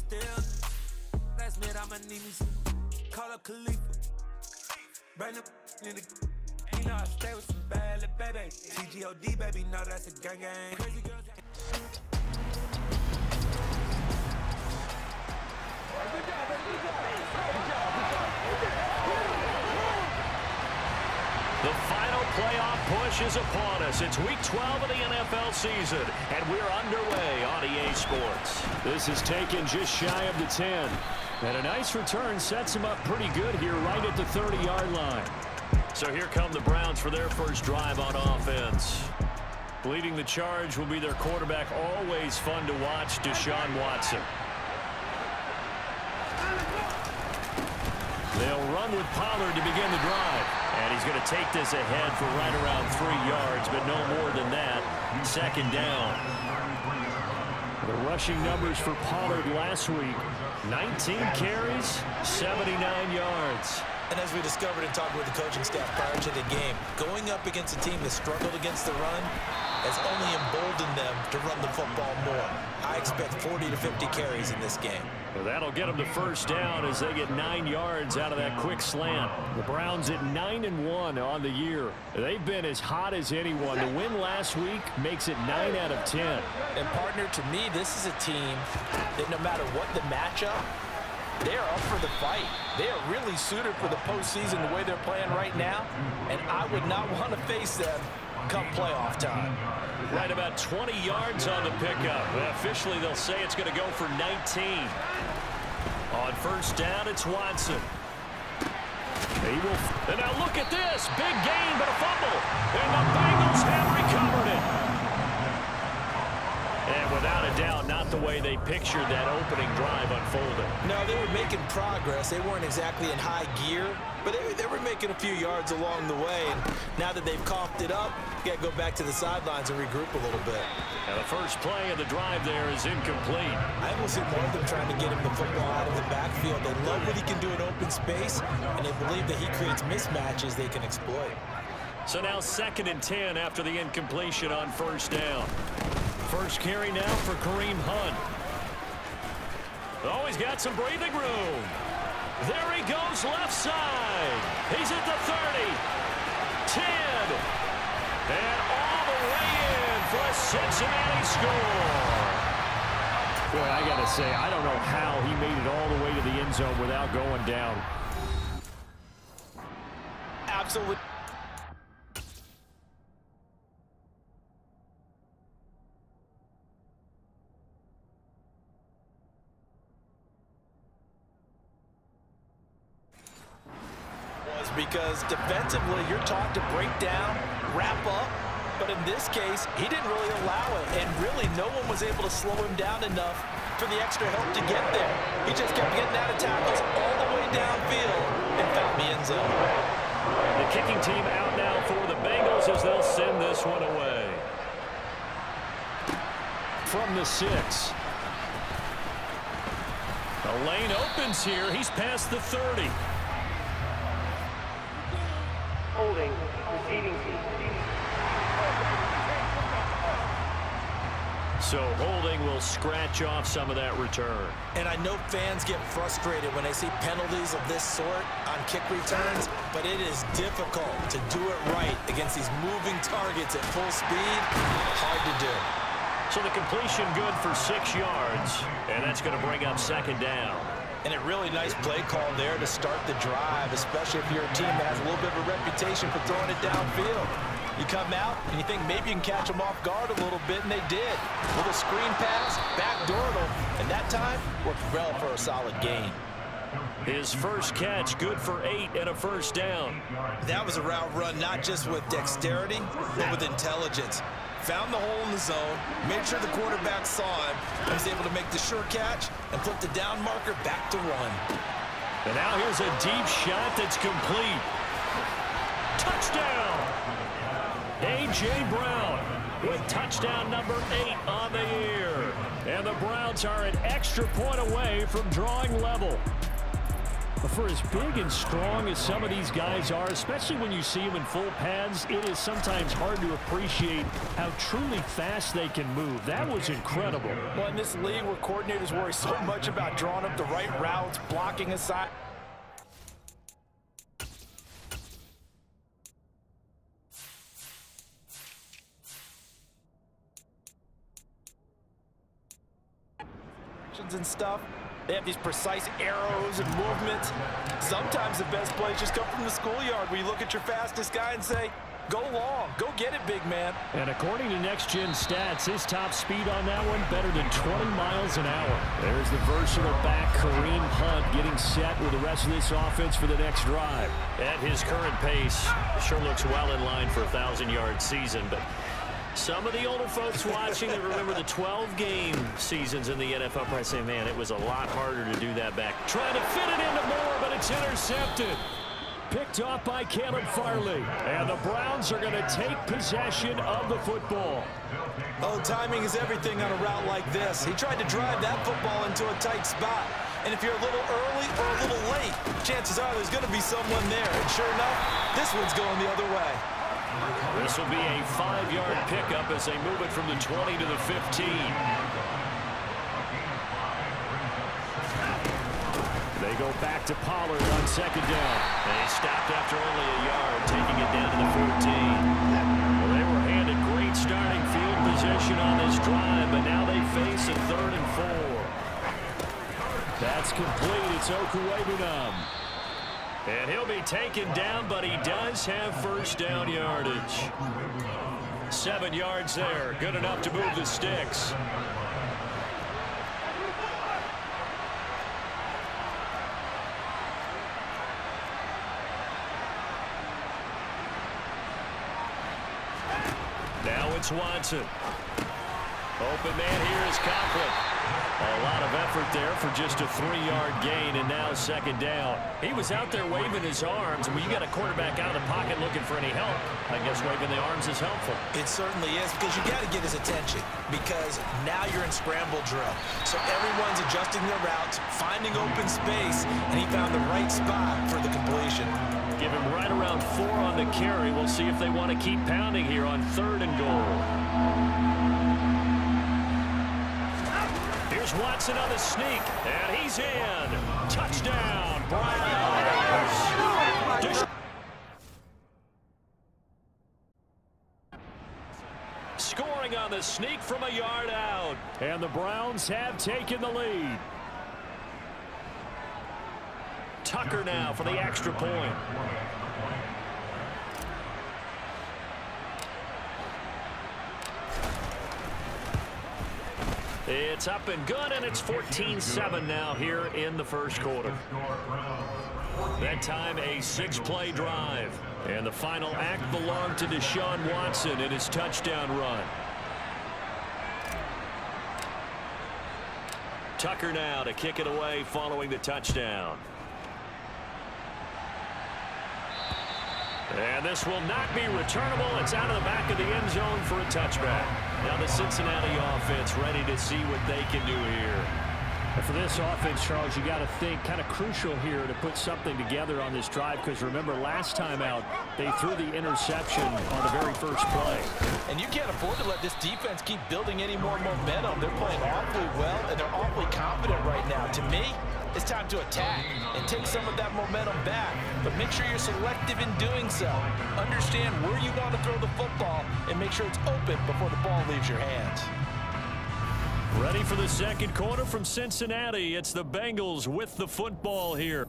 still. Last minute, I'ma need me some. Call up Khalifa. Bring them in the. You know I stay with some bad little baby. TGOD, baby, know that's a gang gang. Crazy girls. The final playoff push is upon us. It's week 12 of the NFL season, and we're underway on EA Sports. This is taken just shy of the 10. And a nice return sets him up pretty good here right at the 30-yard line. So here come the Browns for their first drive on offense. Leading the charge will be their quarterback, always fun to watch, Deshaun Watson. They'll run with Pollard to begin the drive. And he's going to take this ahead for right around 3 yards, but no more than that. Second down. The rushing numbers for Pollard last week, 19 carries, 79 yards. And as we discovered in talking with the coaching staff prior to the game, going up against a team that struggled against the run has only emboldened them to run the football more. I expect 40 to 50 carries in this game. Well, that'll get them the first down as they get 9 yards out of that quick slant. The Browns at 9-1 on the year. They've been as hot as anyone. The win last week makes it 9 out of 10. And partner, to me, this is a team that no matter what the matchup, they are up for the fight. They are really suited for the postseason the way they're playing right now, and I would not want to face them come playoff time. Right about 20 yards on the pickup. Officially, they'll say it's going to go for 19. On first down, it's Watson. And now look at this. Big gain, but a fumble. And the Bengals have recovered it. And without a doubt, not the way they pictured that opening drive unfolding. No, they were making progress. They weren't exactly in high gear, but they were making a few yards along the way. And now that they've coughed it up, you got to go back to the sidelines and regroup a little bit. Now the first play of the drive there is incomplete. I will see more of them trying to get him the football out of the backfield. They love what he can do in open space, and they believe that he creates mismatches they can exploit. So now 2nd and 10 after the incompletion on first down. First carry now for Kareem Hunt. Oh, he's got some breathing room. There he goes left side. He's at the 30, 10, and all the way in for a Cincinnati score. Boy, I got to say, I don't know how he made it all the way to the end zone without going down. Absolutely. Because defensively, you're taught to break down, wrap up, but in this case, he didn't really allow it, and really no one was able to slow him down enough for the extra help to get there. He just kept getting out of tackles all the way downfield and found the end zone. The kicking team out now for the Bengals as they'll send this one away. From the 6. The lane opens here. He's past the 30. Holding, receiving team. So holding will scratch off some of that return. And I know fans get frustrated when they see penalties of this sort on kick returns, but it is difficult to do it right against these moving targets at full speed. Hard to do. So the completion good for 6 yards, and that's going to bring up 2nd down. And a really nice play call there to start the drive, especially if you're a team that has a little bit of a reputation for throwing it downfield. You come out and you think maybe you can catch them off guard a little bit, and they did. A little screen pass, backdoored them, and that time worked well for a solid gain. His first catch, good for 8 and a first down. That was a route run not just with dexterity, but with intelligence. Found the hole in the zone, made sure the quarterback saw him, and was able to make the sure catch and put the down marker back to 1. And now here's a deep shot that's complete. Touchdown! A.J. Brown with touchdown number 8 on the year. And the Browns are an extra point away from drawing level. For as big and strong as some of these guys are, especially when you see them in full pads, it is sometimes hard to appreciate how truly fast they can move. That was incredible. Well, in this league where coordinators worry so much about drawing up the right routes, blocking aside. And stuff. They have these precise arrows and movements. Sometimes the best plays just come from the schoolyard where you look at your fastest guy and say, go long, go get it, big man. And according to Next Gen Stats, his top speed on that one, better than 20 miles an hour. There's the versatile back, Kareem Hunt, getting set with the rest of this offense for the next drive. At his current pace, sure looks well in line for a 1,000-yard season, but some of the older folks watching that remember the 12-game seasons in the NFL probably say, man, it was a lot harder to do that back. Trying to fit it into Moore, but it's intercepted. Picked off by Caleb Farley. And the Browns are going to take possession of the football. Oh, timing is everything on a route like this. He tried to drive that football into a tight spot. And if you're a little early or a little late, chances are there's going to be someone there. And sure enough, this one's going the other way. This will be a 5-yard pickup as they move it from the 20 to the 15. They go back to Pollard on second down. They stopped after only a yard, taking it down to the 14. Well, they were handed great starting field position on this drive, but now they face a 3rd and 4. That's complete. It's Okuwebunam. And he'll be taken down, but he does have first down yardage. 7 yards there. Good enough to move the sticks. Now it's Watson. Open man here is Coughlin. A lot of effort there for just a 3-yard gain, and now second down. He was out there waving his arms, and when you got a quarterback out of the pocket looking for any help, I guess waving the arms is helpful. It certainly is, because you got to get his attention, because now you're in scramble drill. So everyone's adjusting their routes, finding open space, and he found the right spot for the completion. Give him right around 4 on the carry. We'll see if they want to keep pounding here on 3rd and goal. Here's Watson on the sneak, and he's in. Touchdown, Browns. Scoring on the sneak from a yard out. And the Browns have taken the lead. Tucker now for the extra point. It's up and good, and it's 14-7 now here in the first quarter. That time a 6-play drive. And the final act belonged to Deshaun Watson in his touchdown run. Tucker now to kick it away following the touchdown. And this will not be returnable. It's out of the back of the end zone for a touchback. Now the Cincinnati offense ready to see what they can do here. And for this offense, Charles, you got to think kind of crucial here to put something together on this drive, because remember last time out they threw the interception on the very first play. And you can't afford to let this defense keep building any more momentum. They're playing awfully well, and they're awfully confident right now. To me, it's time to attack and take some of that momentum back. But make sure you're selective in doing so. Understand where you want to throw the football and make sure it's open before the ball leaves your hands. Ready for the second quarter from Cincinnati. It's the Bengals with the football here,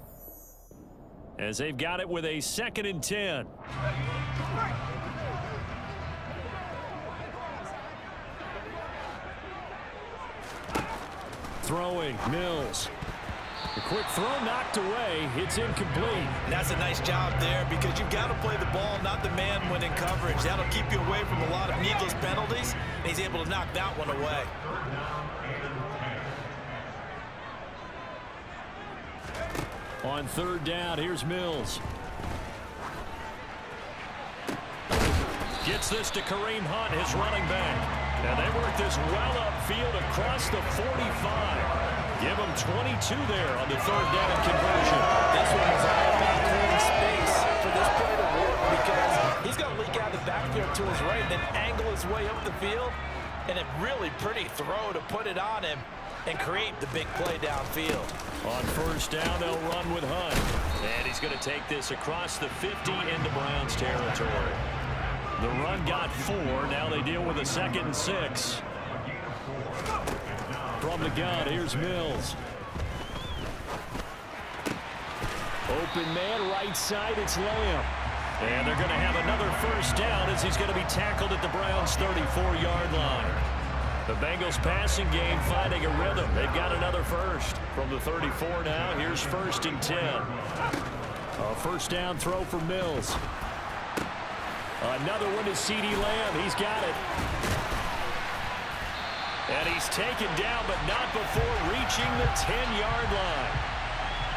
as they've got it with a 2nd and 10. Throwing, Mills. The quick throw knocked away. It's incomplete. And that's a nice job there, because you've got to play the ball, not the man when in coverage. That'll keep you away from a lot of needless penalties, and he's able to knock that one away. On 3rd down, here's Mills. Gets this to Kareem Hunt, his running back. And they work this well upfield across the 45. Give him 22 there on the third down conversion. This one is all about creating space for this play to work because he's going to leak out the backfield to his right and then angle his way up the field. And a really pretty throw to put it on him and create the big play downfield. On first down, they'll run with Hunt. And he's going to take this across the 50 into Browns territory. The run got 4. Now they deal with a 2nd and 6. From the gun, here's Mills. Open man, right side, it's Lamb. And they're going to have another first down as he's going to be tackled at the Browns' 34-yard line. The Bengals passing game finding a rhythm. They've got another first. From the 34 now, here's 1st and 10. A first down throw for Mills. Another one to CeeDee Lamb. He's got it. And he's taken down, but not before reaching the 10-yard line.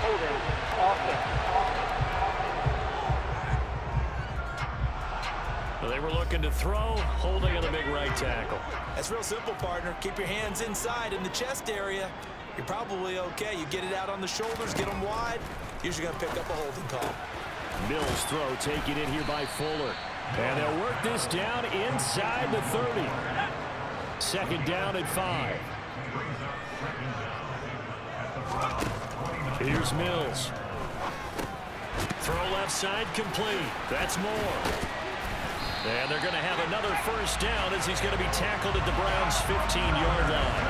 Holding, offense. They were looking to throw, holding on the big right tackle. That's real simple, partner. Keep your hands inside in the chest area. You're probably okay. You get it out on the shoulders, get them wide. Usually going to pick up a holding call. Mills throw taken in here by Fuller. And they'll work this down inside the 30. 2nd down at 5. Here's Mills. Throw left side complete. That's Moore. And they're going to have another first down as he's going to be tackled at the Browns' 15-yard line.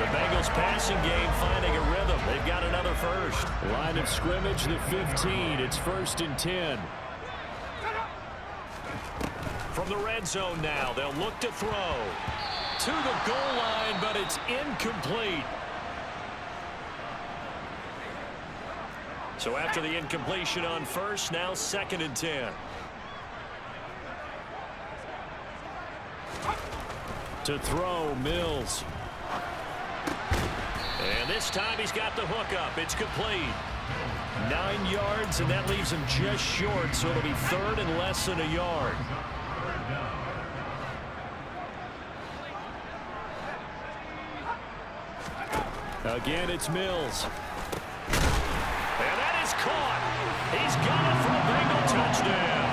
The Bengals passing game finding a rhythm. They've got another first. Line of scrimmage, the 15. It's 1st and 10. From the red zone now, they'll look to throw. To the goal line, but it's incomplete. So after the incompletion on first, now 2nd and 10. To throw, Mills. And this time he's got the hook up. It's complete. 9 yards, and that leaves him just short, so it'll be 3rd and less than a yard. Again, it's Mills. And that is caught. He's got it for a Bengal touchdown.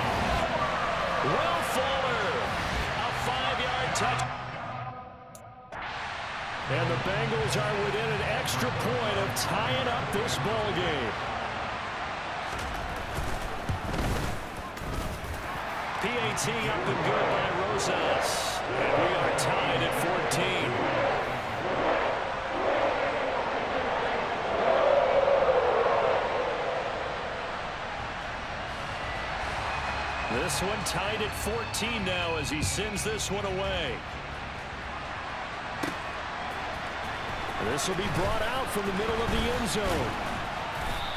Will Fuller, a 5-yard touchdown. And the Bengals are within an extra point of tying up this ball game. PAT up and good by Rosas. And we are tied at 14. This one tied at 14 now as he sends this one away. This will be brought out from the middle of the end zone.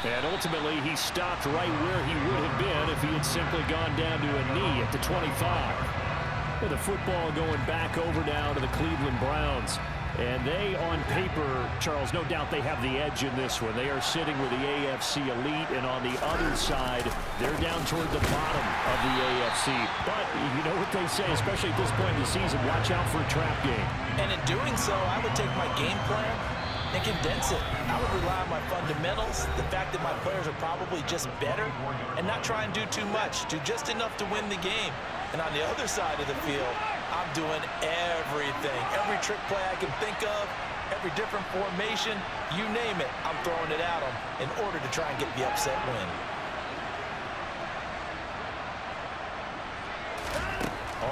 And ultimately, he stopped right where he would have been if he had simply gone down to a knee at the 25. With the football going back over now to the Cleveland Browns. And they, on paper, Charles, no doubt they have the edge in this one. They are sitting with the AFC elite, and on the other side, they're down toward the bottom of the AFC. But you know what they say, especially at this point in the season, watch out for a trap game. And in doing so, I would take my game plan and condense it. I would rely on my fundamentals, the fact that my players are probably just better, and not try and do too much, do just enough to win the game. And on the other side of the field, I'm doing everything. Every trick play I can think of, every different formation, you name it, I'm throwing it at them in order to try and get the upset win.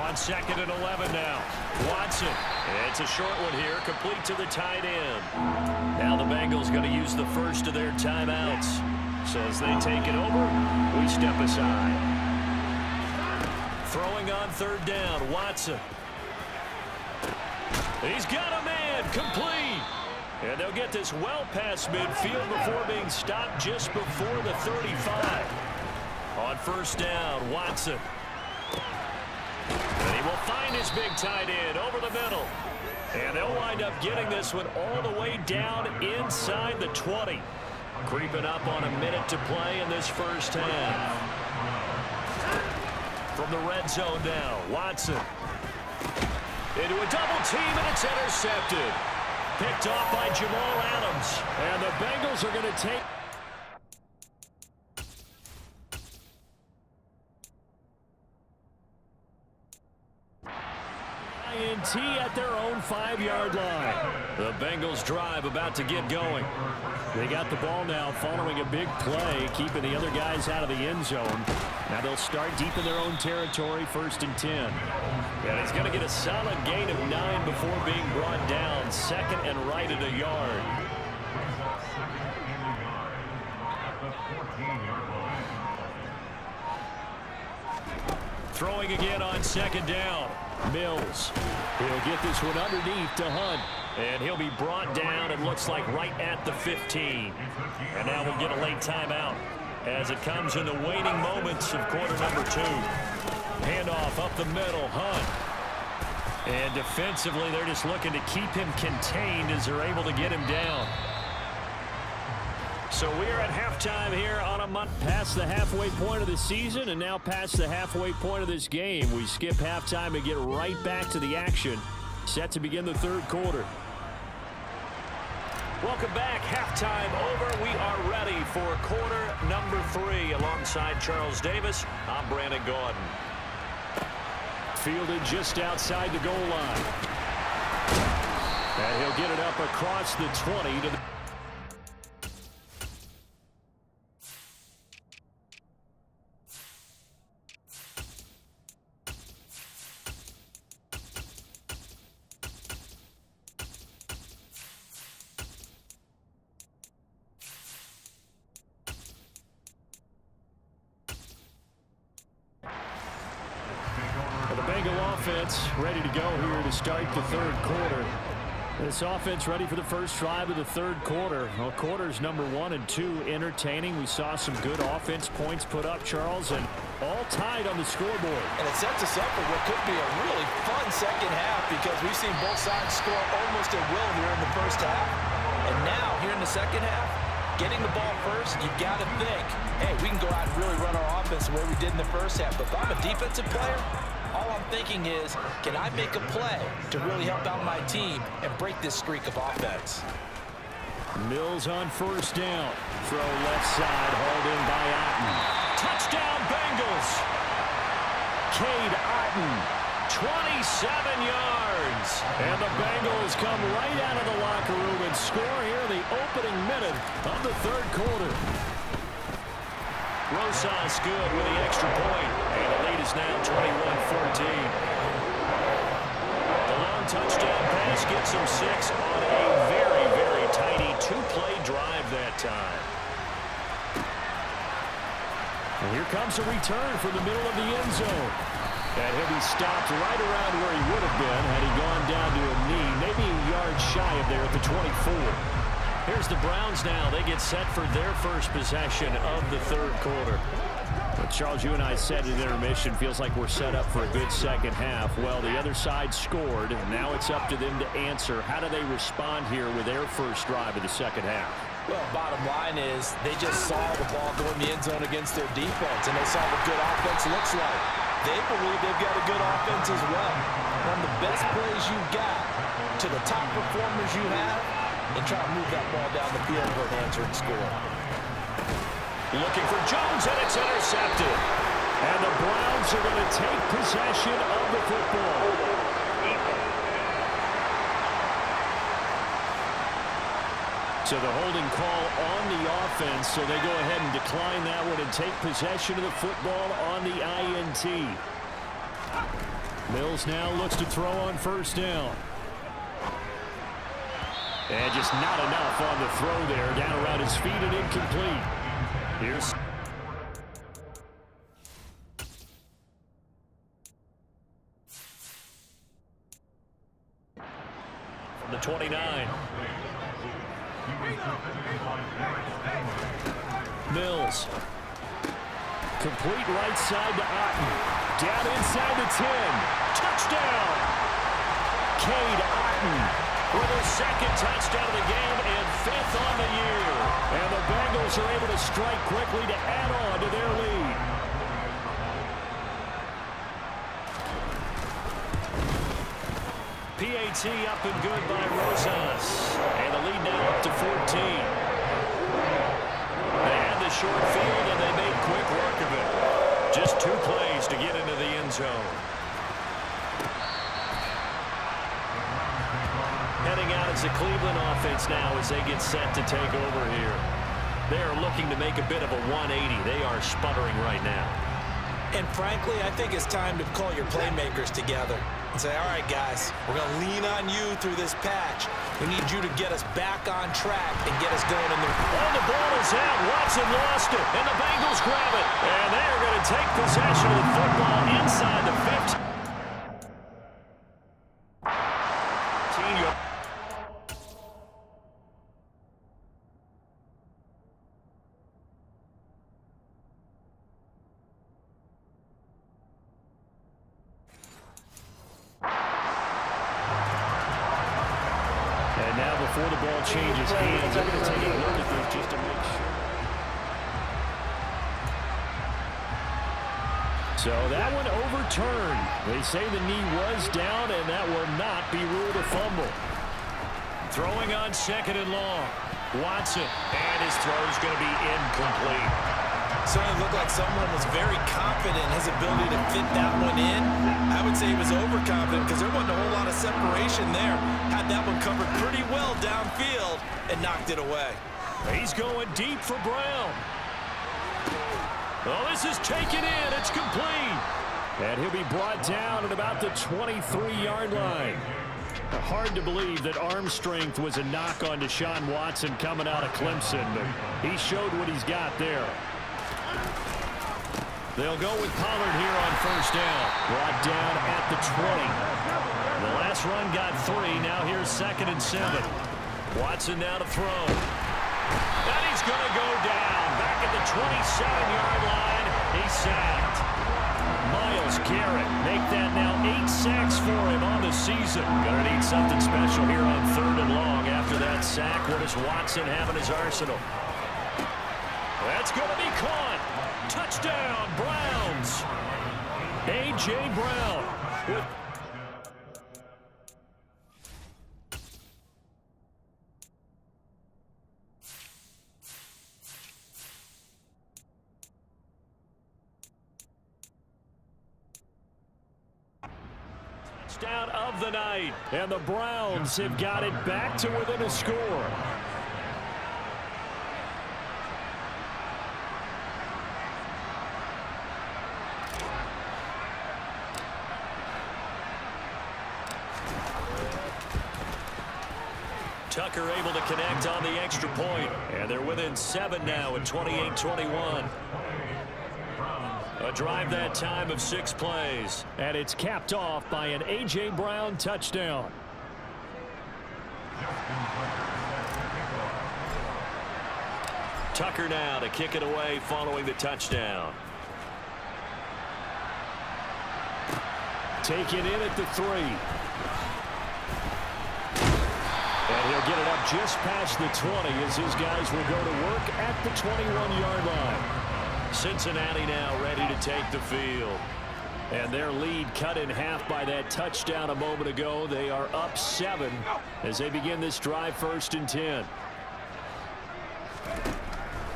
On 2nd and 11 now. Watson. It's a short one here, complete to the tight end. Now the Bengals going to use the first of their timeouts. So as they take it over, we step aside. Throwing on 3rd down, Watson. He's got a man, complete. And they'll get this well past midfield before being stopped just before the 35. On 1st down, Watson. And he will find his big tight end over the middle. And they'll wind up getting this one all the way down inside the 20. Creeping up on a minute to play in this first half. From the red zone now, Watson. Into a double team, and it's intercepted. picked off by Jamal Adams. And the Bengals are going to take... INT at their own 5-yard line. The Bengals drive about to get going. They got the ball now following a big play, keeping the other guys out of the end zone. Now they'll start deep in their own territory, 1st and 10. And he's going to get a solid gain of 9 before being brought down. 2nd and right at a yard. Throwing again on 2nd down. Mills. He'll get this one underneath to Hunt. And he'll be brought down, it looks like, right at the 15. And now we'll get a late timeout as it comes in the waning moments of quarter number 2. Handoff up the middle, Hunt. And defensively, they're just looking to keep him contained as they're able to get him down. So we are at halftime here on a month past the halfway point of the season and now past the halfway point of this game. We skip halftime and get right back to the action. Set to begin the 3rd quarter. Welcome back. Halftime over. We are ready for quarter number 3. Alongside Charles Davis, I'm Brandon Gordon. Fielded just outside the goal line. And he'll get it up across the 20 to the... ready to go here to start the 3rd quarter. This offense ready for the first drive of the 3rd quarter. Well, quarters number 1 and 2 entertaining. We saw some good offense points put up, Charles, and all tied on the scoreboard. And it sets us up for what could be a really fun second half because we've seen both sides score almost at will here in the first half. And now, here in the second half, getting the ball first, you've got to think, hey, we can go out and really run our offense the way we did in the first half. But if I'm a defensive player, all I'm thinking is, can I make a play to really help out my team and break this streak of offense? Mills on 1st down. Throw left side, hauled in by Otten. Touchdown Bengals! Cade Otten, 27 yards. And the Bengals come right out of the locker room and score here in the opening minute of the 3rd quarter. Rosas good with the extra point. And the lead is now 21-14. The long touchdown pass gets him 6 on a very, very tiny 2-play drive that time. And here comes a return from the middle of the end zone. And he'll be stopped right around where he would have been had he gone down to a knee, maybe a yard shy of there at the 24. Here's the Browns now. They get set for their first possession of the 3rd quarter. But Charles, you and I said at intermission, feels like we're set up for a good second half. Well, the other side scored, and now it's up to them to answer. How do they respond here with their first drive of the second half? Well, bottom line is they just saw the ball go in the end zone against their defense, and they saw what good offense looks like. They believe they've got a good offense as well. One of the best plays you've got to the top performers you have, and try to move that ball down the field for an answering score. Looking for Jones, and it's intercepted. And the Browns are going to take possession of the football. So the holding call on the offense, so they go ahead and decline that one and take possession of the football on the INT. Mills now looks to throw on 1st down. And just not enough on the throw there. Down around his feet and incomplete. Here's from the 29. Mills. Complete right side to Otten. Down inside the 10. Touchdown! Cade Otten with his 2nd touchdown of the game and 5th on the year. And the Bengals are able to strike quickly to add on to their lead. PAT up and good by Rosas. And the lead now up to 14. They had the short field, and they made quick work of it. Just 2 plays to get into the end zone. Heading out is the Cleveland offense now as they get set to take over here. They are looking to make a bit of a 180. They are sputtering right now. And frankly, I think it's time to call your playmakers together and say, all right, guys, we're going to lean on you through this patch. We need you to get us back on track and get us going in the... Oh, the ball is out. Watson lost it, and the Bengals grab it. And they are going to take possession of the football inside the 15. And now before the ball changes hands, I'm going to take a look at this just to make sure. So that one overturned. They say the knee was down, and that will not be ruled a fumble. Throwing on 2nd and long. Watson, and his throw is going to be incomplete. Certainly looked like someone was very confident in his ability to fit that one in. I would say he was overconfident because there wasn't a whole lot of separation there. Had that one covered pretty well downfield and knocked it away. He's going deep for Brown. Oh, this is taken in. It's complete. And he'll be brought down at about the 23-yard line. Hard to believe that arm strength was a knock on Deshaun Watson coming out of Clemson, but he showed what he's got there. They'll go with Pollard here on 1st down. Brought down at the 20. The last run got 3. Now here's 2nd and 7. Watson now to throw. And he's going to go down. Back at the 27-yard line. He's sacked. Myles Garrett make that now 8 sacks for him on the season. Going to need something special here on 3rd and long after that sack. What does Watson have in his arsenal? That's going to be caught. Touchdown, Browns. A.J. Brown with... Touchdown of the night, and the Browns have got it back to within a score. Tucker able to connect on the extra point, and they're within 7 now at 28-21. A drive that time of 6 plays, and it's capped off by an A.J. Brown touchdown. Tucker now to kick it away following the touchdown. Taken in at the 3. And he'll get it up just past the 20 as his guys will go to work at the 21-yard line. Cincinnati now ready to take the field. And their lead cut in half by that touchdown a moment ago. They are up 7 as they begin this drive 1st and 10.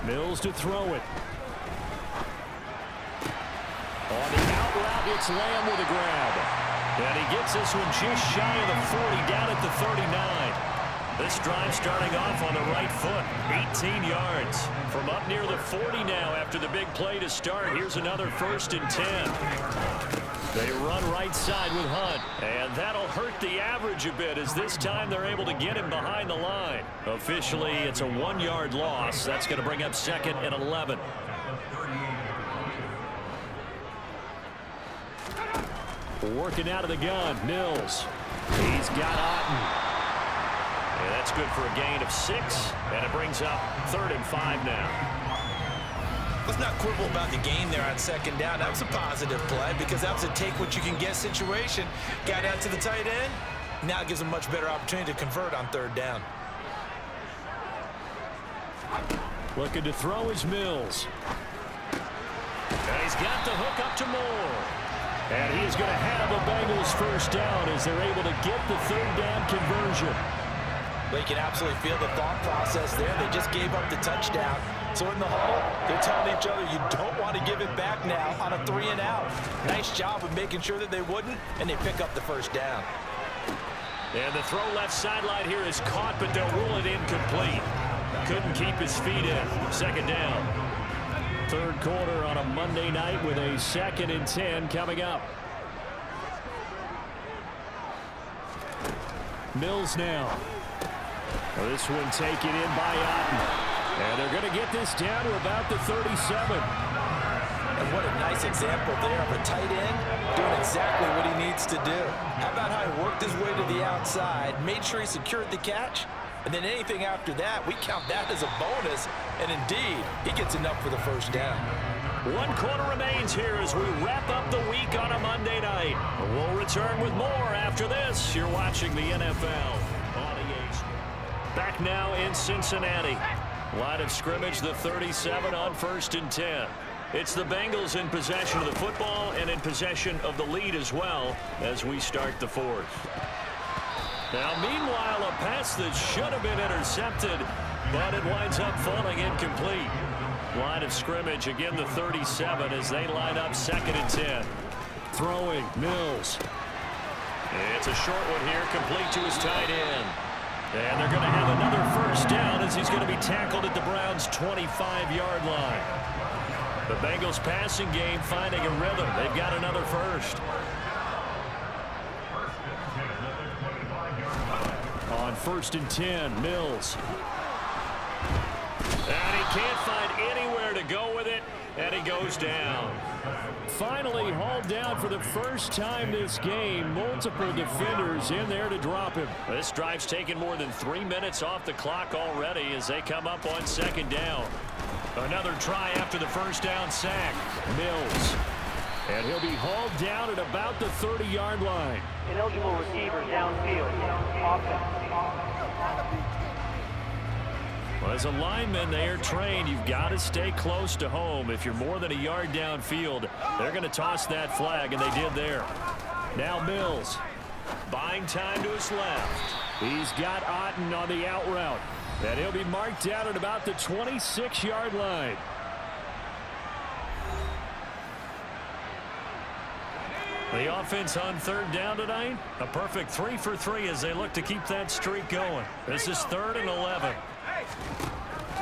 Mills to throw it. On the out route, it's Lamb with a grab. And he gets this one just shy of the 40, down at the 39. This drive starting off on the right foot, 18 yards. From up near the 40 now after the big play to start. Here's another 1st and 10. They run right side with Hunt, and that'll hurt the average a bit as this time they're able to get him behind the line. Officially, it's a 1-yard loss. That's going to bring up 2nd and 11. Working out of the gun, Mills. He's got Otten. And that's good for a gain of 6, and it brings up 3rd and 5 now. Let's not quibble about the gain there on 2nd down. That was a positive play because that was a take-what-you-can-get situation. Got out to the tight end. Now it gives them a much better opportunity to convert on 3rd down. Looking to throw is Mills. And he's got the hook up to Moore. And he is going to have a Bengals first down as they're able to get the third down conversion. But you can absolutely feel the thought process there. They just gave up the touchdown. So in the huddle, they're telling each other, you don't want to give it back now on a 3-and-out. Nice job of making sure that they wouldn't, and they pick up the first down. And the throw left sideline here is caught, but they'll rule it incomplete. Couldn't keep his feet in. Second down. Third quarter on a Monday night with a 2nd and 10 coming up. Mills now. Well, this one taken in by Otten. And they're going to get this down to about the 37. And what a nice example there of a tight end doing exactly what he needs to do. How about how he worked his way to the outside, made sure he secured the catch, and then anything after that, we count that as a bonus. And indeed, he gets enough for the first down. 1 quarter remains here as we wrap up the week on a Monday night. We'll return with more after this. You're watching the NFL on EA. Back now in Cincinnati. Line of scrimmage, the 37 on 1st and 10. It's the Bengals in possession of the football and in possession of the lead as well as we start the 4th. Now, meanwhile, a pass that should have been intercepted, but it winds up falling incomplete. Line of scrimmage, again, the 37 as they line up 2nd and 10. Throwing, Mills. It's a short one here, complete to his tight end. And they're going to have another first down as he's going to be tackled at the Browns' 25-yard line. The Bengals passing game finding a rhythm. They've got another first. On 1st and 10, Mills. And he can't find anywhere to go with it, and he goes down. Finally hauled down for the first time this game. Multiple defenders in there to drop him. This drive's taken more than 3 minutes off the clock already as they come up on 2nd down. Another try after the first down sack. Mills. And he'll be hauled down at about the 30-yard line. Ineligible receiver downfield. Well, as a lineman, they are trained. You've got to stay close to home. If you're more than a yard downfield, they're going to toss that flag, and they did there. Now Mills. Buying time to his left. He's got Otten on the out route. And he'll be marked down at about the 26-yard line. The offense on 3rd down tonight, a perfect 3 for 3 as they look to keep that streak going. This is 3rd and 11.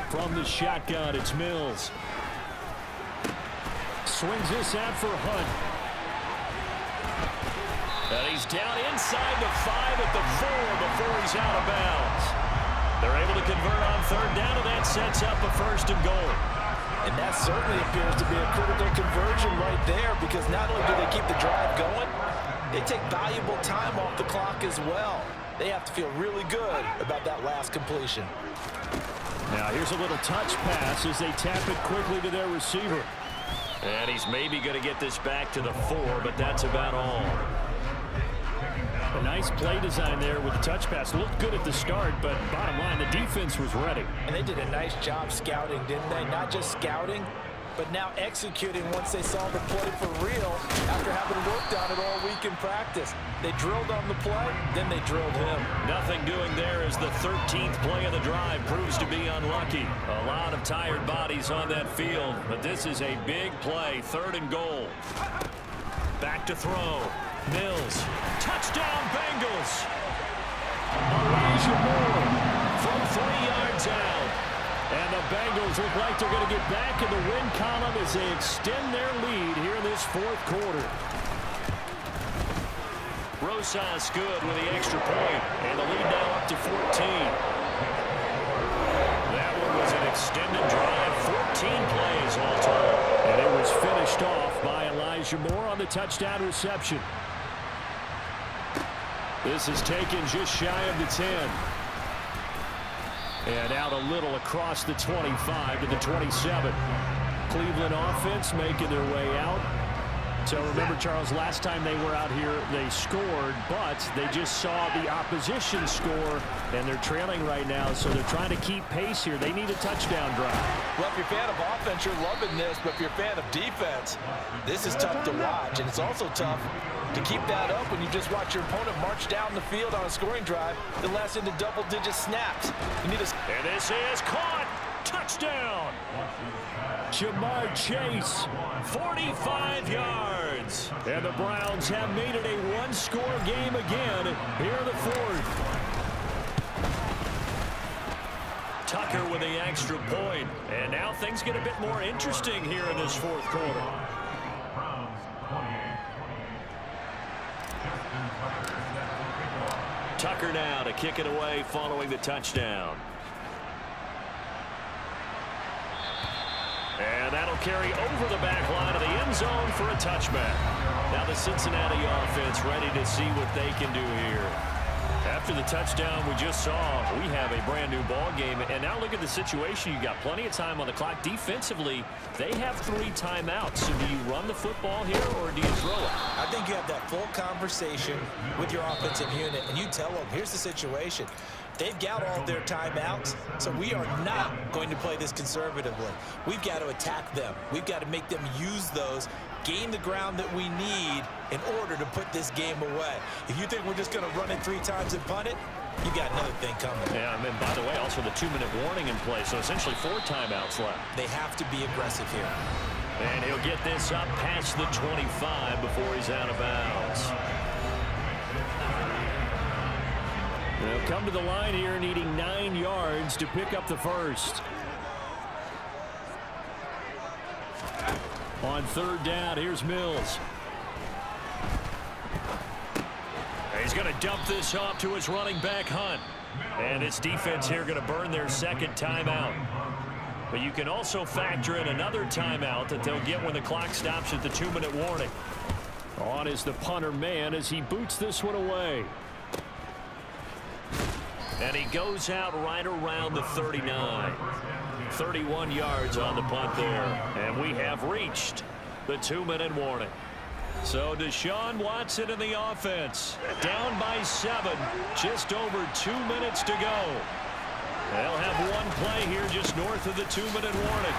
From the shotgun, it's Mills. Swings this out for Hunt. And he's down inside the 5 at the 4 before he's out of bounds. They're able to convert on 3rd down, and that sets up a 1st and goal. And that certainly appears to be a critical conversion right there, because not only do they keep the drive going, they take valuable time off the clock as well. They have to feel really good about that last completion. Now here's a little touch pass as they tap it quickly to their receiver. And he's maybe going to get this back to the 4, but that's about all. A nice play design there with the touch pass. Looked good at the start, but bottom line, the defense was ready. And they did a nice job scouting, didn't they? Not just scouting, but now executing once they saw the play for real after having worked on it all week in practice. They drilled on the play, then they drilled him. Nothing doing there as the 13th play of the drive proves to be unlucky. A lot of tired bodies on that field, but this is a big play. 3rd and goal. Back to throw. Mills. Touchdown, Bengals. Elijah Moore from 3 yards out. And the Bengals look like they're going to get back in the win column as they extend their lead here in this 4th quarter. Rosas good with the extra point, and the lead now up to 14. That one was an extended drive, 14 plays all told. And it was finished off by Elijah Moore on the touchdown reception. This is taken just shy of the 10. And out a little across the 25 to the 27. Cleveland offense making their way out. So remember, Charles, last time they were out here, they scored, but they just saw the opposition score, and they're trailing right now, so they're trying to keep pace here. They need a touchdown drive. Well, if you're a fan of offense, you're loving this, but if you're a fan of defense, this is tough to watch, and it's also tough to keep that up when you just watch your opponent march down the field on a scoring drive that lasts into double-digit snaps. You need and this is caught. Touchdown. Jamar Chase, 45 yards. And the Browns have made it a one-score game again here in the fourth. Tucker with the extra point. And now things get a bit more interesting here in this fourth quarter. Tucker now to kick it away following the touchdown. And that'll carry over the back line of the end zone for a touchback. Now the Cincinnati offense ready to see what they can do here. After the touchdown we just saw, we have a brand new ball game. And now look at the situation. You've got plenty of time on the clock. Defensively, they have 3 timeouts. So do you run the football here or do you throw it? I think you have that full conversation with your offensive unit, and you tell them, here's the situation. They've got all their timeouts, so we are not going to play this conservatively. We've got to attack them. We've got to make them use those, gain the ground that we need in order to put this game away. If you think we're just going to run it 3 times and punt it, you got another thing coming. Yeah, and by the way, also the 2-minute warning in play, so essentially 4 timeouts left. They have to be aggressive here. And he'll get this up past the 25 before he's out of bounds. They'll come to the line here needing 9 yards to pick up the first. On 3rd down, here's Mills. He's going to dump this off to his running back, Hunt. And this defense here going to burn their 2nd timeout. But you can also factor in another timeout that they'll get when the clock stops at the 2-minute warning. On is the punter man as he boots this one away. And he goes out right around the 39. 31 yards on the punt there. And we have reached the 2-minute warning. So Deshaun Watson in the offense. Down by 7. Just over 2 minutes to go. They'll have one play here just north of the 2-minute warning.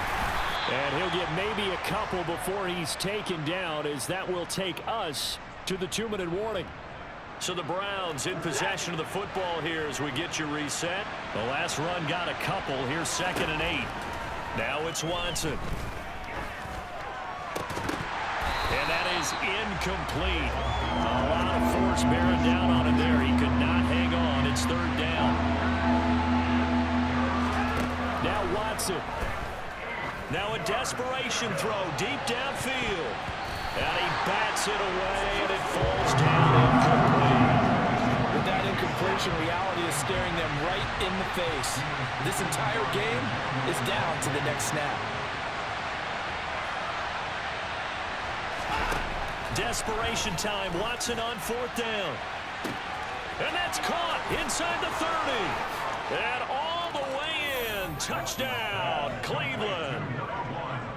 And he'll get maybe a couple before he's taken down, as that will take us to the 2-minute warning. So the Browns in possession of the football here as we get you reset. The last run got a couple. Here's 2nd and 8. Now it's Watson. And that is incomplete. A lot of force bearing down on him there. He could not hang on. It's 3rd down. Now Watson. Now a desperation throw deep downfield. And he bats it away, and it falls down incomplete. With that incompletion, reality is staring them right in the face. This entire game is down to the next snap. Desperation time. Watson on 4th down. And that's caught inside the 30. And all the way in. Touchdown, Cleveland.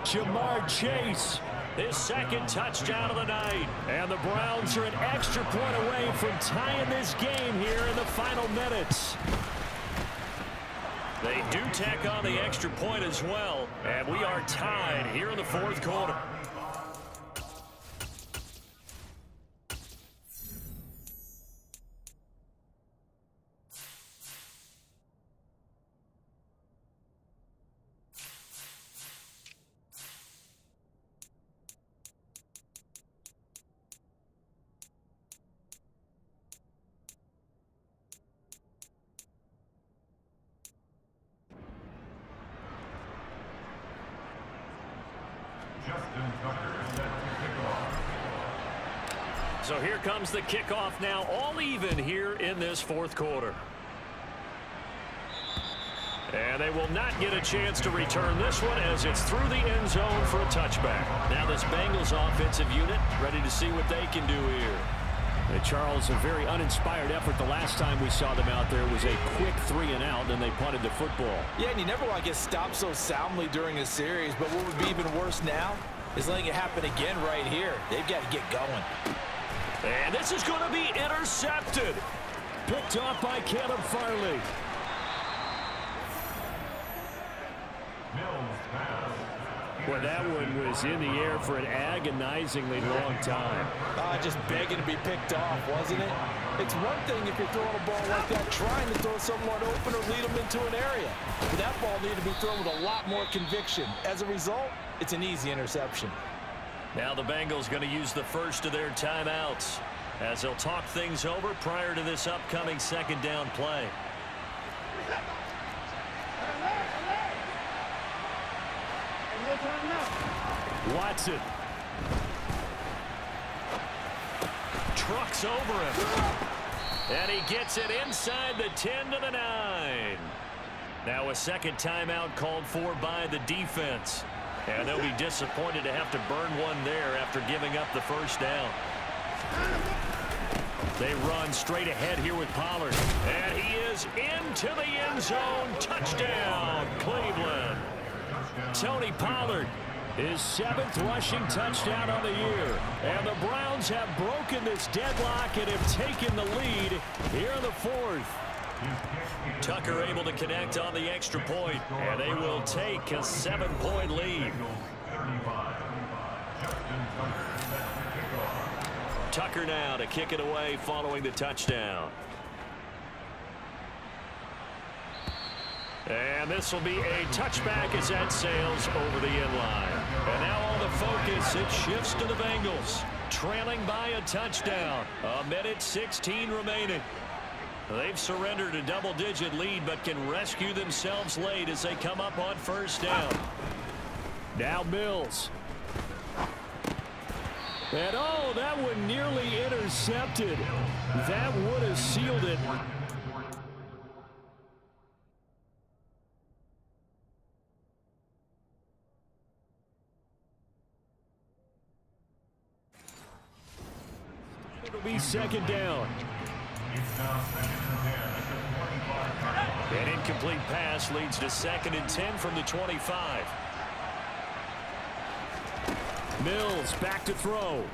Jamar Chase, his 2nd touchdown of the night. And the Browns are an extra point away from tying this game here in the final minutes. They do tack on the extra point as well. And we are tied here in the 4th quarter. So here comes the kickoff now, all even here in this 4th quarter. And they will not get a chance to return this one as it's through the end zone for a touchback. Now this Bengals offensive unit ready to see what they can do here. And Charles, a very uninspired effort. The last time we saw them out there was a quick 3-and-out, and they punted the football. Yeah, and you never want to get stopped so soundly during a series, but what would be even worse now is letting it happen again right here. They've got to get going. And this is going to be intercepted. Picked off by Caleb Farley. Well, that one was in the air for an agonizingly long time. Just begging to be picked off, wasn't it? It's one thing if you're throwing a ball like that, trying to throw someone open or lead them into an area. But that ball needed to be thrown with a lot more conviction. As a result, it's an easy interception. Now the Bengals going to use the first of their timeouts as they'll talk things over prior to this upcoming second down play. Watson. Trucks over him. And he gets it inside the 10 to the 9. Now a second timeout called for by the defense. And they'll be disappointed to have to burn one there after giving up the first down. They run straight ahead here with Pollard. And he is into the end zone. Touchdown, Cleveland. Tony Pollard, his 7th rushing touchdown on the year. And the Browns have broken this deadlock and have taken the lead here in the 4th. Tucker able to connect on the extra point, and they will take a 7-point lead. Tucker now to kick it away following the touchdown. And this will be a touchback as that sails over the end line. And now all the focus, it shifts to the Bengals, trailing by a touchdown. 1:16 remaining. They've surrendered a double-digit lead, but can rescue themselves late as they come up on first down. Now Mills. And oh, that one nearly intercepted. That would have sealed it. It'll be second down. An incomplete pass leads to 2nd and 10 from the 25. Mills back to throw.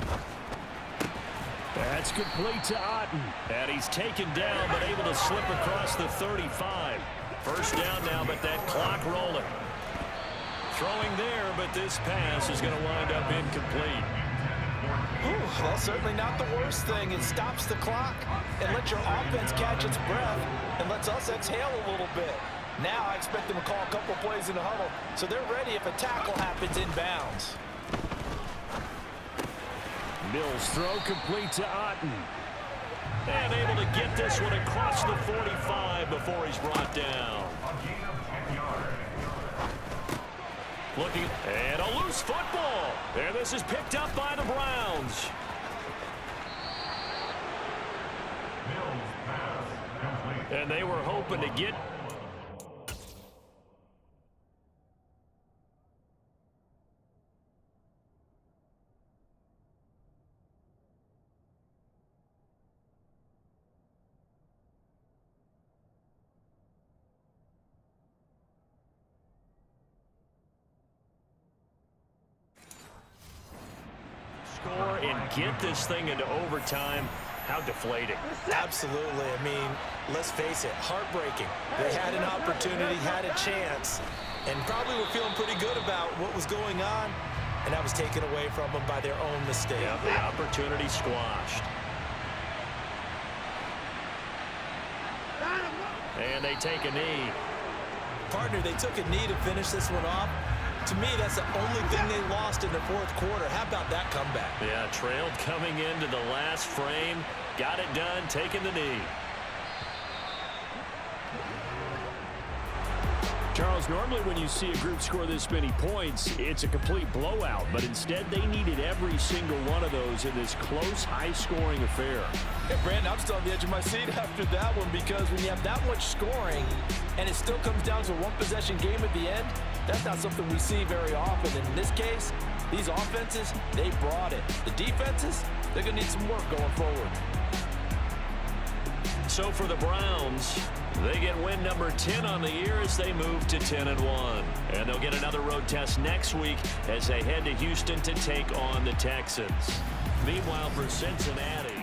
That's complete to Otten. And he's taken down but able to slip across the 35. First down now, but that clock rolling. Throwing there, but this pass is going to wind up incomplete. Well, certainly not the worst thing. It stops the clock and lets your offense catch its breath and lets us exhale a little bit. Now I expect them to call a couple plays in the huddle so they're ready if a tackle happens inbounds. Mills throw complete to Otten. And able to get this one across the 45 before he's brought down. Looking, and a loose football. And this is picked up by the Browns. And they were hoping to get... score and get this thing into overtime. How deflating. Absolutely. I mean, let's face it, heartbreaking. They had an opportunity, had a chance, and probably were feeling pretty good about what was going on, and that was taken away from them by their own mistake. Yeah, the opportunity squashed. And they take a knee. Partner, they took a knee to finish this one off. To me, that's the only thing they lost in the 4th quarter. How about that comeback? Yeah, trailed coming into the last frame. Got it done, taking the knee. Charles, normally when you see a group score this many points, it's a complete blowout. But instead, they needed every single one of those in this close, high-scoring affair. Hey, Brandon, I'm still on the edge of my seat after that one because when you have that much scoring and it still comes down to a one-possession game at the end, that's not something we see very often. And in this case, these offenses, they brought it. The defenses, they're going to need some work going forward. So for the Browns, They get win number 10 on the year as they move to 10-1. And they'll get another road test next week as they head to Houston to take on the Texans. Meanwhile, for Cincinnati,